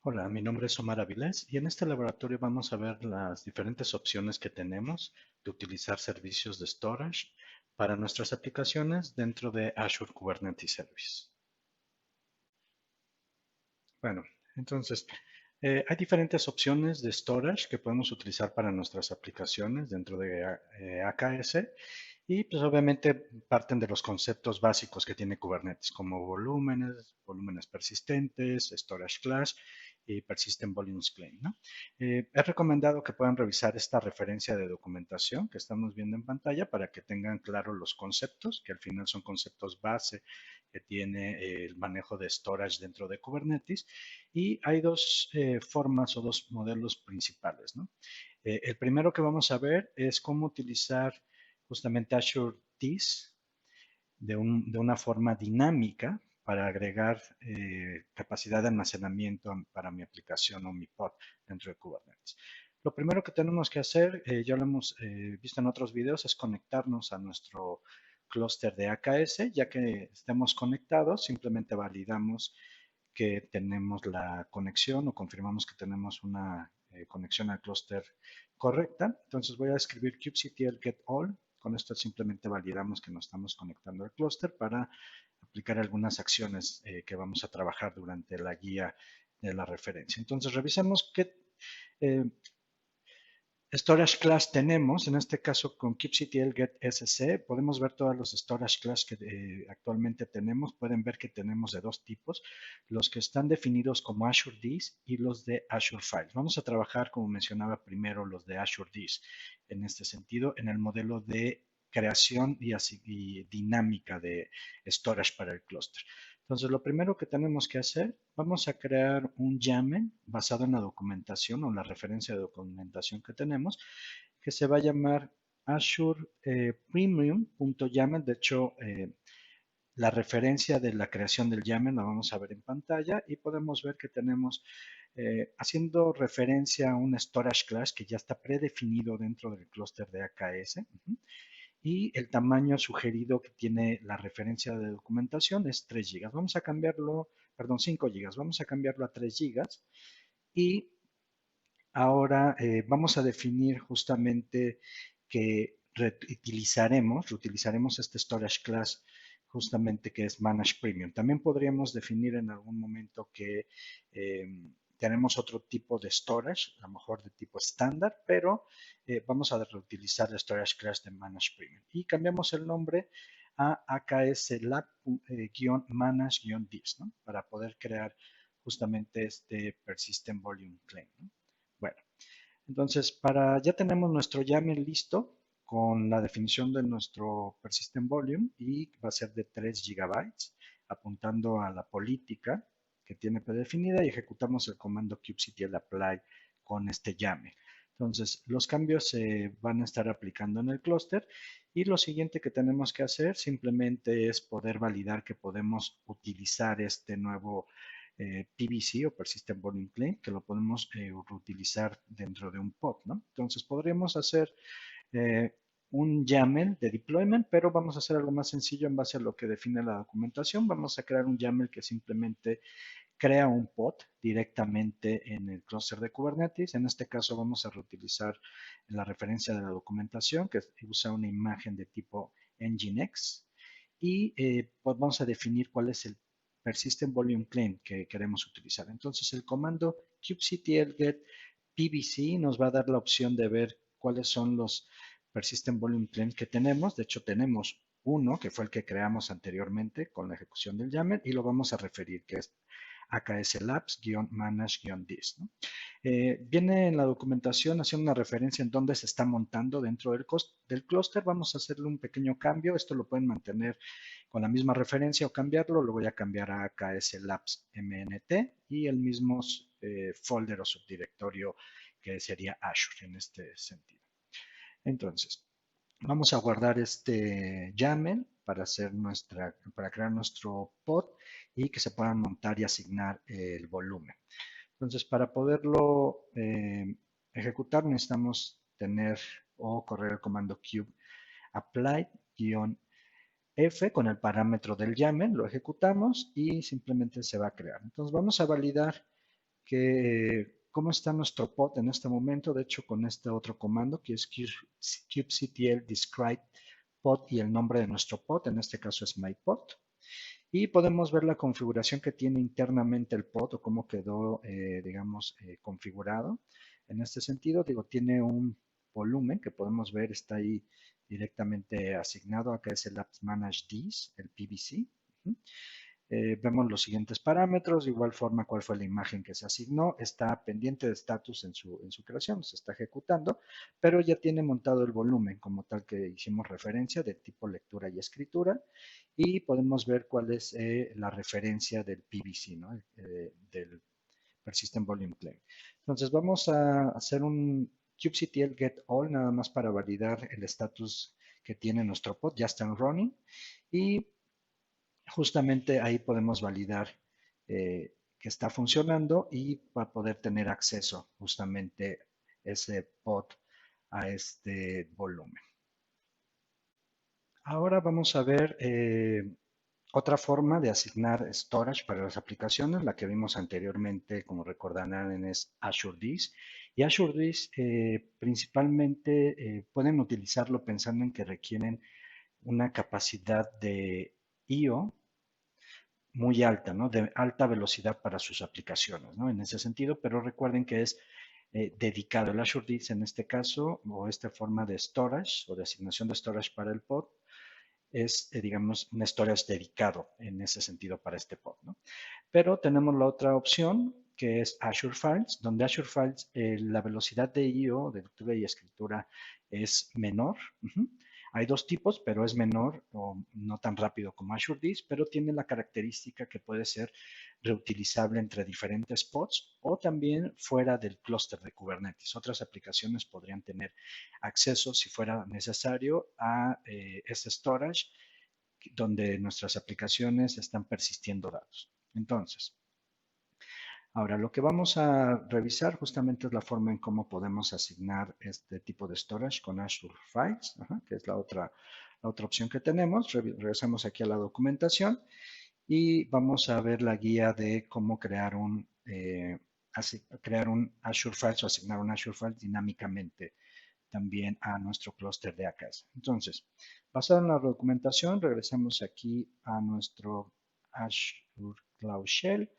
Hola, mi nombre es Omar Avilés y en este laboratorio vamos a ver las diferentes opciones que tenemos de utilizar servicios de storage para nuestras aplicaciones dentro de Azure Kubernetes Service. Bueno, entonces, hay diferentes opciones de storage que podemos utilizar para nuestras aplicaciones dentro de AKS y pues obviamente parten de los conceptos básicos que tiene Kubernetes, como volúmenes persistentes, storage class y persistent volumes claim, ¿no? Es recomendado que puedan revisar esta referencia de documentación que estamos viendo en pantalla para que tengan claro los conceptos, que al final son conceptos base que tiene el manejo de storage dentro de Kubernetes. Y hay dos formas o dos modelos principales, ¿no? El primero que vamos a ver es cómo utilizar justamente Azure DIS de una forma dinámica para agregar capacidad de almacenamiento para mi aplicación o mi pod dentro de Kubernetes. Lo primero que tenemos que hacer, ya lo hemos visto en otros videos, es conectarnos a nuestro clúster de AKS. Ya que estemos conectados, simplemente validamos que tenemos la conexión o confirmamos que tenemos una conexión al clúster correcta. Entonces voy a escribir kubectl get all. Con esto simplemente validamos que nos estamos conectando al clúster para aplicar algunas acciones que vamos a trabajar durante la guía de la referencia. Entonces revisemos qué eh, storage class tenemos. En este caso con kubectl get sc podemos ver todos los storage class que actualmente tenemos. Pueden ver que tenemos de dos tipos, los que están definidos como Azure DIS y los de Azure Files. Vamos a trabajar, como mencionaba primero, los de Azure DIS en este sentido, en el modelo de creación y dinámica de storage para el clúster. Entonces, lo primero que tenemos que hacer, vamos a crear un YAML basado en la documentación o la referencia de documentación que tenemos, que se va a llamar Azure Premium.yaml. De hecho, la referencia de la creación del YAML la vamos a ver en pantalla y podemos ver que tenemos, haciendo referencia a un storage class que ya está predefinido dentro del clúster de AKS. Y el tamaño sugerido que tiene la referencia de documentación es 3 gigas. Vamos a cambiarlo, perdón, 5 gigas. Vamos a cambiarlo a 3 gigas. Y ahora vamos a definir justamente que reutilizaremos este storage class justamente que es Manage Premium. También podríamos definir en algún momento que eh, tenemos otro tipo de storage, a lo mejor de tipo estándar, pero vamos a reutilizar el storage class de Manage Premium. Y cambiamos el nombre a AKS Lab-Manage-Dis, ¿no? Para poder crear justamente este Persistent Volume Claim, ¿no? Bueno, entonces ya tenemos nuestro YAML listo con la definición de nuestro persistent volume y va a ser de 3 gigabytes, apuntando a la política que tiene predefinida y ejecutamos el comando kubectl apply con este YAML. Entonces, los cambios se van a estar aplicando en el clúster y lo siguiente que tenemos que hacer simplemente es poder validar que podemos utilizar este nuevo PVC o Persistent Volume Claim, que lo podemos reutilizar dentro de un pod, ¿no? Entonces podríamos hacer eh, un YAML de deployment, pero vamos a hacer algo más sencillo en base a lo que define la documentación. Vamos a crear un YAML que simplemente crea un pod directamente en el clúster de Kubernetes. En este caso vamos a reutilizar la referencia de la documentación que usa una imagen de tipo Nginx y pues vamos a definir cuál es el Persistent Volume Claim que queremos utilizar. Entonces el comando kubectl get pvc nos va a dar la opción de ver cuáles son los Persistent Volume Claims que tenemos. De hecho tenemos uno que fue el que creamos anteriormente con la ejecución del YAML y lo vamos a referir que es AKS Labs-Manage-Dis, ¿no? Viene en la documentación haciendo una referencia en dónde se está montando dentro del clúster. Vamos a hacerle un pequeño cambio. Esto lo pueden mantener con la misma referencia o cambiarlo. Lo voy a cambiar a AKS Labs MNT y el mismo folder o subdirectorio que sería Azure en este sentido. Entonces, vamos a guardar este YAML para crear nuestro pod y que se puedan montar y asignar el volumen. Entonces, para poderlo ejecutar, necesitamos tener o correr el comando cube apply-f con el parámetro del YAML, lo ejecutamos y simplemente se va a crear. Entonces, vamos a validar cómo está nuestro pod en este momento. De hecho, con este otro comando que es kubectl describe pod y el nombre de nuestro pod, en este caso es mypod. Y podemos ver la configuración que tiene internamente el pod o cómo quedó, digamos, configurado. En este sentido, digo, tiene un volumen que podemos ver, está ahí directamente asignado. Acá es el Apps Manage This, el PVC. Vemos los siguientes parámetros, de igual forma cuál fue la imagen que se asignó, está pendiente de status en su creación, se está ejecutando, pero ya tiene montado el volumen como tal que hicimos referencia de tipo lectura y escritura y podemos ver cuál es la referencia del PVC, ¿no? Del Persistent Volume Claim. Entonces vamos a hacer un kubectl get all nada más para validar el status que tiene nuestro pod, ya está en running y justamente ahí podemos validar que está funcionando y para poder tener acceso justamente ese pod a este volumen. Ahora vamos a ver otra forma de asignar storage para las aplicaciones, la que vimos anteriormente, como recordarán, es Azure Disk. Y Azure Disk principalmente pueden utilizarlo pensando en que requieren una capacidad de I/O muy alta, ¿no? De alta velocidad para sus aplicaciones, ¿no? En ese sentido, pero recuerden que es dedicado. El Azure Disk en este caso, o esta forma de storage o de asignación de storage para el pod, es, digamos, un storage dedicado en ese sentido para este pod, ¿no? Pero tenemos la otra opción que es Azure Files, donde Azure Files la velocidad de I/O, de lectura y escritura, es menor. Hay dos tipos, pero es menor o no tan rápido como Azure Disk, pero tiene la característica que puede ser reutilizable entre diferentes pods o también fuera del clúster de Kubernetes. Otras aplicaciones podrían tener acceso, si fuera necesario, a ese storage donde nuestras aplicaciones están persistiendo datos. Entonces, ahora lo que vamos a revisar justamente es la forma en cómo podemos asignar este tipo de storage con Azure Files, que es la otra opción que tenemos. Regresamos aquí a la documentación y vamos a ver la guía de cómo crear un Azure Files o asignar un Azure Files dinámicamente también a nuestro clúster de AKS. Entonces, basado en la documentación, regresamos aquí a nuestro Azure Cloud Shell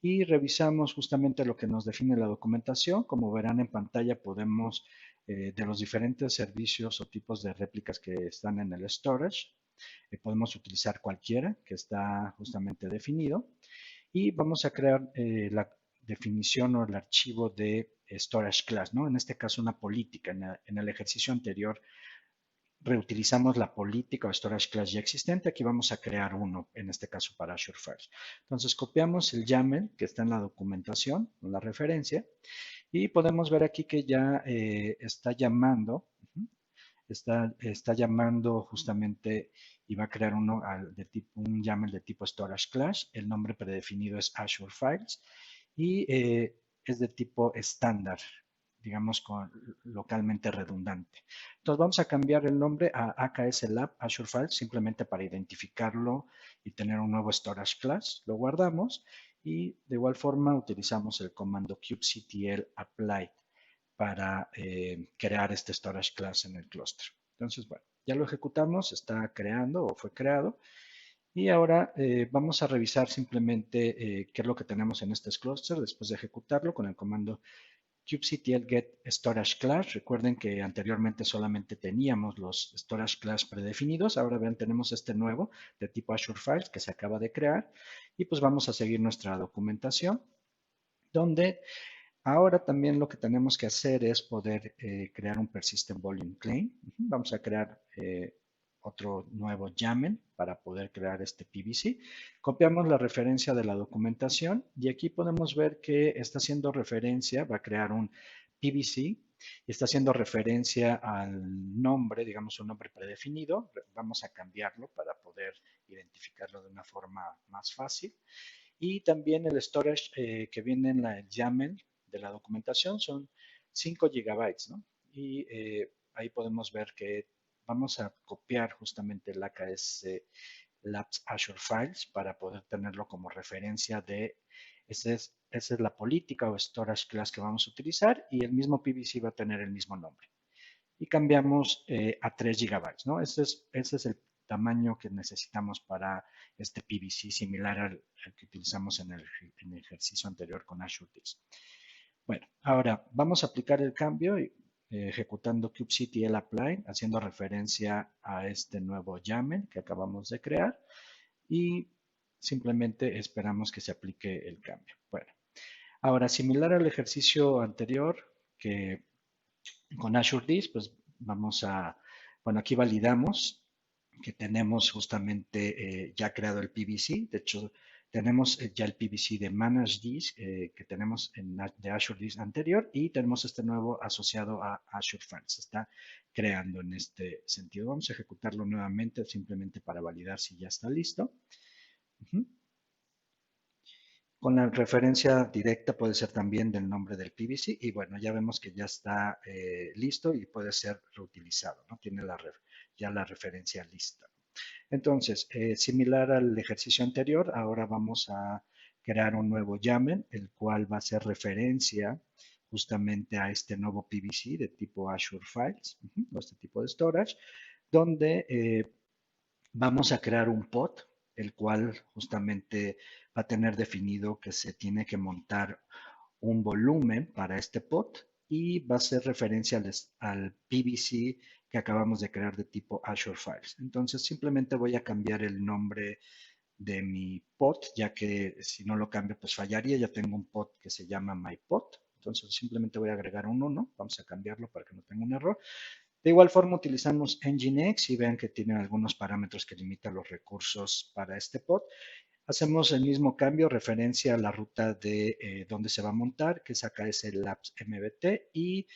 y revisamos justamente lo que nos define la documentación. Como verán en pantalla, podemos, de los diferentes servicios o tipos de réplicas que están en el storage, podemos utilizar cualquiera que está justamente definido y vamos a crear la definición o el archivo de storage class, ¿no? En este caso una política. En el ejercicio anterior reutilizamos la política o storage class ya existente. Aquí vamos a crear uno, en este caso para Azure Files. Entonces copiamos el YAML que está en la documentación, en la referencia, y podemos ver aquí que ya está llamando, está llamando justamente y va a crear uno un YAML de tipo storage class. El nombre predefinido es Azure Files y es de tipo estándar, digamos, localmente redundante. Entonces vamos a cambiar el nombre a AKS Lab Azure Files simplemente para identificarlo y tener un nuevo storage class. Lo guardamos y de igual forma utilizamos el comando kubectl apply para crear este storage class en el clúster. Entonces, bueno, ya lo ejecutamos, está creando o fue creado. Y ahora vamos a revisar simplemente qué es lo que tenemos en este clúster después de ejecutarlo con el comando kubectl get storage class. Recuerden que anteriormente solamente teníamos los storage class predefinidos. Ahora vean, tenemos este nuevo de tipo Azure Files que se acaba de crear. Y pues vamos a seguir nuestra documentación donde ahora también lo que tenemos que hacer es poder crear un Persistent Volume Claim. Vamos a crear otro nuevo YAML para poder crear este PVC. Copiamos la referencia de la documentación y aquí podemos ver que está haciendo referencia, va a crear un PVC y está haciendo referencia al nombre, digamos un nombre predefinido. Vamos a cambiarlo para poder identificarlo de una forma más fácil. Y también el storage que viene en el YAML de la documentación son 5 gigabytes, ¿no? Y ahí podemos ver que vamos a copiar justamente el AKS Labs Azure Files para poder tenerlo como referencia de Esa es la política o storage class que vamos a utilizar y el mismo PVC va a tener el mismo nombre. Y cambiamos a 3 GB, ¿no? Ese es el tamaño que necesitamos para este PVC, similar al que utilizamos en el ejercicio anterior con Azure Disk. Bueno, ahora vamos a aplicar el cambio ejecutando kubectl apply, haciendo referencia a este nuego YAML que acabamos de crear y simplemente esperamos que se aplique el cambio. Bueno, ahora similar al ejercicio anterior que con Azure Disk, pues bueno, aquí validamos que tenemos justamente ya creado el PVC. De hecho, tenemos ya el PVC de Managed Disk que tenemos de Azure Disk anterior y tenemos este nuevo asociado a Azure Files. Se está creando en este sentido. Vamos a ejecutarlo nuevamente simplemente para validar si ya está listo. Con la referencia directa puede ser también del nombre del PVC y bueno, ya vemos que ya está listo y puede ser reutilizado, ¿no? Tiene ya la referencia lista. Entonces, similar al ejercicio anterior, ahora vamos a crear un nuevo YAML, el cual va a hacer referencia justamente a este nuevo PVC de tipo Azure Files, o este tipo de storage, donde vamos a crear un pod, el cual justamente va a tener definido que se tiene que montar un volumen para este pod y va a hacer referencia al PVC que acabamos de crear de tipo Azure Files. Entonces simplemente voy a cambiar el nombre de mi pod, ya que si no lo cambio pues fallaría. Ya tengo un pod que se llama MyPod. Entonces simplemente voy a agregar un 1. Vamos a cambiarlo para que no tenga un error. De igual forma utilizamos Nginx y vean que tiene algunos parámetros que limitan los recursos para este pod. Hacemos el mismo cambio, referencia a la ruta de donde se va a montar, que es AKS Labs MBT, y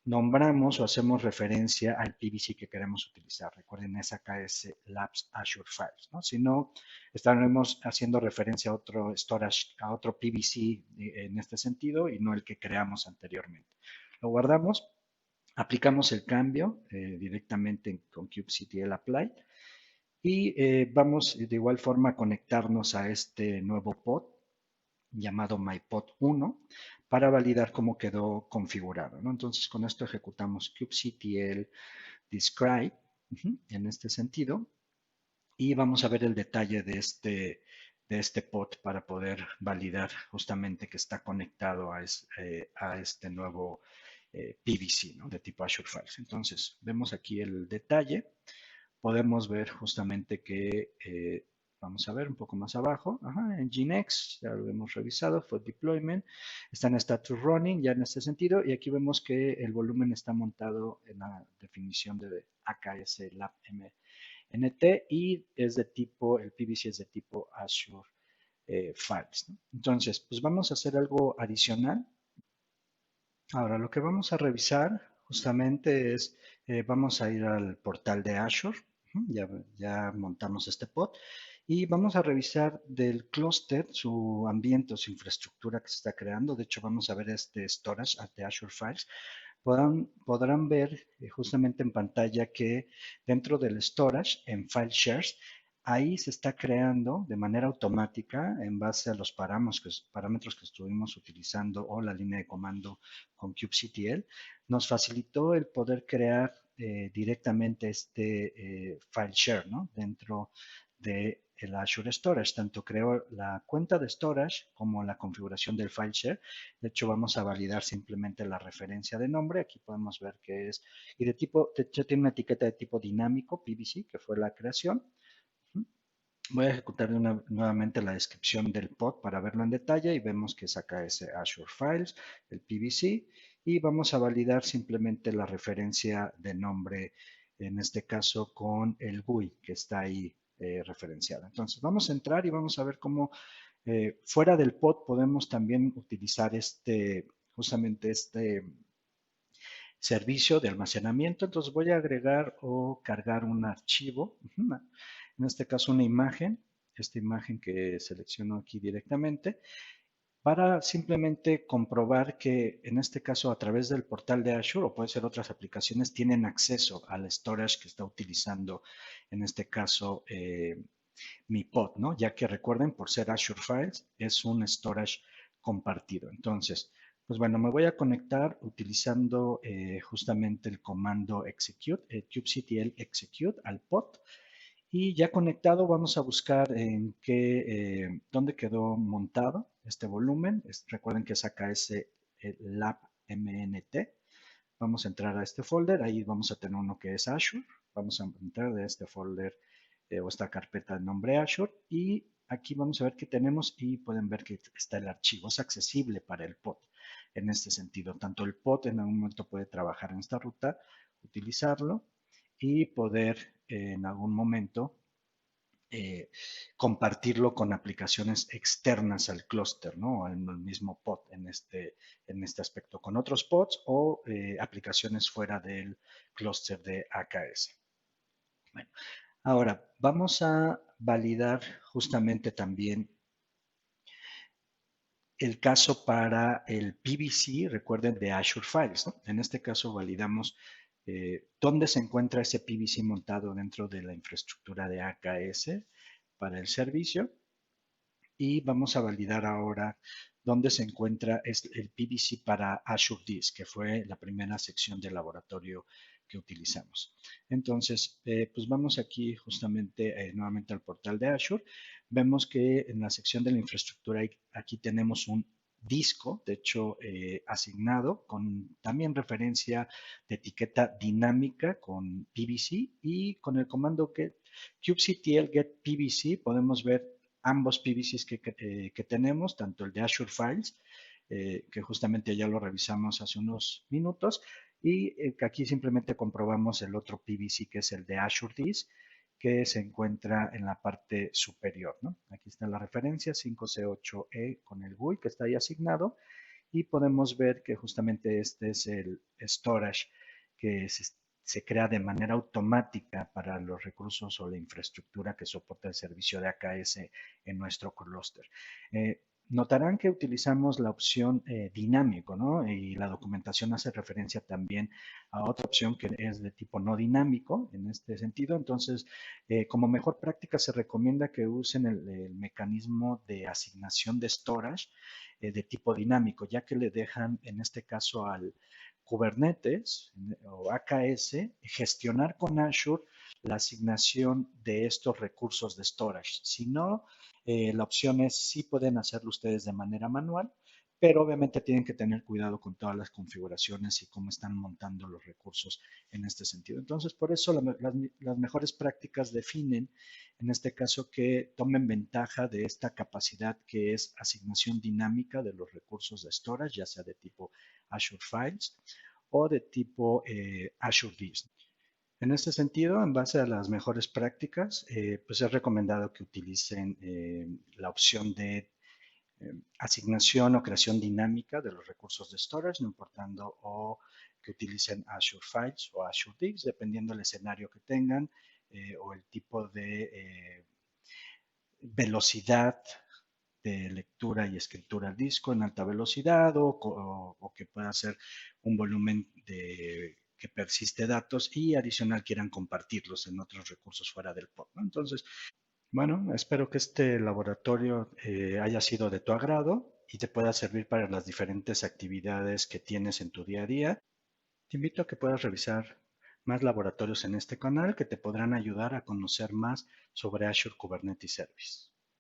nombramos o hacemos referencia al PVC que queremos utilizar. Recuerden, es AKS Labs Azure Files, ¿no? Si no, estaremos haciendo referencia a otro storage, a otro PVC en este sentido y no el que creamos anteriormente. Lo guardamos. Aplicamos el cambio directamente con kubectl apply y vamos de igual forma a conectarnos a este nuevo pod llamado mypod1 para validar cómo quedó configurado, ¿no? Entonces con esto ejecutamos kubectl describe en este sentido y vamos a ver el detalle de este pod para poder validar justamente que está conectado a este nuevo PVC, ¿no? De tipo Azure Files. Entonces, vemos aquí el detalle. Podemos ver justamente que, vamos a ver un poco más abajo, en Nginx, ya lo hemos revisado, fue deployment, está en status running, ya en este sentido, y aquí vemos que el volumen está montado en la definición de AKS Lab MNT y es de tipo, el PVC es de tipo Azure Files, ¿no? Entonces, pues vamos a hacer algo adicional. Ahora, lo que vamos a revisar justamente es, vamos a ir al portal de Azure, ya montamos este pod, y vamos a revisar del clúster su ambiente o su infraestructura que se está creando. De hecho, vamos a ver este storage de Azure Files. Podrán ver justamente en pantalla que dentro del storage, en File Shares, ahí se está creando de manera automática en base a los parámetros que estuvimos utilizando o la línea de comando con kubectl. Nos facilitó el poder crear directamente este file share, ¿no? Dentro de el Azure Storage. Tanto creó la cuenta de storage como la configuración del file share. De hecho, vamos a validar simplemente la referencia de nombre. Aquí podemos ver que es, y de tipo, de hecho tiene una etiqueta de tipo dinámico, PVC, que fue la creación. Voy a ejecutar nuevamente la descripción del pod para verlo en detalle y vemos que saca ese Azure Files, el PVC, y vamos a validar simplemente la referencia de nombre, en este caso con el GUI que está ahí referenciado. Entonces vamos a entrar y vamos a ver cómo fuera del pod podemos también utilizar justamente este servicio de almacenamiento. Entonces voy a agregar o cargar un archivo, en este caso una imagen, esta imagen que selecciono aquí directamente, para simplemente comprobar que en este caso a través del portal de Azure o puede ser otras aplicaciones tienen acceso al storage que está utilizando en este caso mi pod, ¿no? Ya que recuerden, por ser Azure Files, es un storage compartido. Entonces, pues bueno, me voy a conectar utilizando justamente el comando execute, kubectl execute al pod. Y ya conectado, vamos a buscar en dónde quedó montado este volumen. Recuerden que es AKS lab mnt. Vamos a entrar a este folder, ahí vamos a tener uno que es Azure. Vamos a entrar de este folder o esta carpeta de nombre Azure y aquí vamos a ver qué tenemos y pueden ver que está el archivo. Es accesible para el pod en este sentido. Tanto el pod en algún momento puede trabajar en esta ruta, utilizarlo y poder en algún momento eh, compartirlo con aplicaciones externas al clúster, ¿no? En el mismo pod en este aspecto, con otros pods o aplicaciones fuera del clúster de AKS. Bueno, ahora vamos a validar justamente también el caso para el PVC, recuerden, de Azure Files, ¿no? En este caso validamos dónde se encuentra ese PVC montado dentro de la infraestructura de AKS para el servicio. Y vamos a validar ahora dónde se encuentra el PVC para Azure Disk, que fue la primera sección del laboratorio que utilizamos. Entonces, pues vamos aquí justamente nuevamente al portal de Azure. Vemos que en la sección de la infraestructura aquí tenemos un disco, de hecho, asignado con también referencia de etiqueta dinámica con PVC y con el comando que kubectl get PVC podemos ver ambos PVCs que tenemos, tanto el de Azure Files, que justamente ya lo revisamos hace unos minutos, y que aquí simplemente comprobamos el otro PVC que es el de Azure Disk, que se encuentra en la parte superior, ¿no? Aquí está la referencia 5C8E con el GUI que está ahí asignado y podemos ver que justamente este es el storage que se crea de manera automática para los recursos o la infraestructura que soporta el servicio de AKS en nuestro clúster. Notarán que utilizamos la opción dinámico, ¿no? Y la documentación hace referencia también a otra opción que es de tipo no dinámico en este sentido. Entonces, como mejor práctica se recomienda que usen el mecanismo de asignación de storage de tipo dinámico, ya que le dejan en este caso al Kubernetes o AKS gestionar con Azure la asignación de estos recursos de storage. Si no, la opción es sí pueden hacerlo ustedes de manera manual, pero obviamente tienen que tener cuidado con todas las configuraciones y cómo están montando los recursos en este sentido. Entonces, por eso las mejores prácticas definen, en este caso, que tomen ventaja de esta capacidad que es asignación dinámica de los recursos de storage, ya sea de tipo Azure Files o de tipo Azure Disk. En este sentido, en base a las mejores prácticas, pues es recomendado que utilicen la opción de asignación o creación dinámica de los recursos de storage, no importando o que utilicen Azure Files o Azure Disk, dependiendo del escenario que tengan o el tipo de velocidad de lectura y escritura al disco en alta velocidad o que pueda ser un volumen que persiste datos y adicional quieran compartirlos en otros recursos fuera del pod, ¿no? Entonces, bueno, espero que este laboratorio haya sido de tu agrado y te pueda servir para las diferentes actividades que tienes en tu día a día. Te invito a que puedas revisar más laboratorios en este canal que te podrán ayudar a conocer más sobre Azure Kubernetes Service.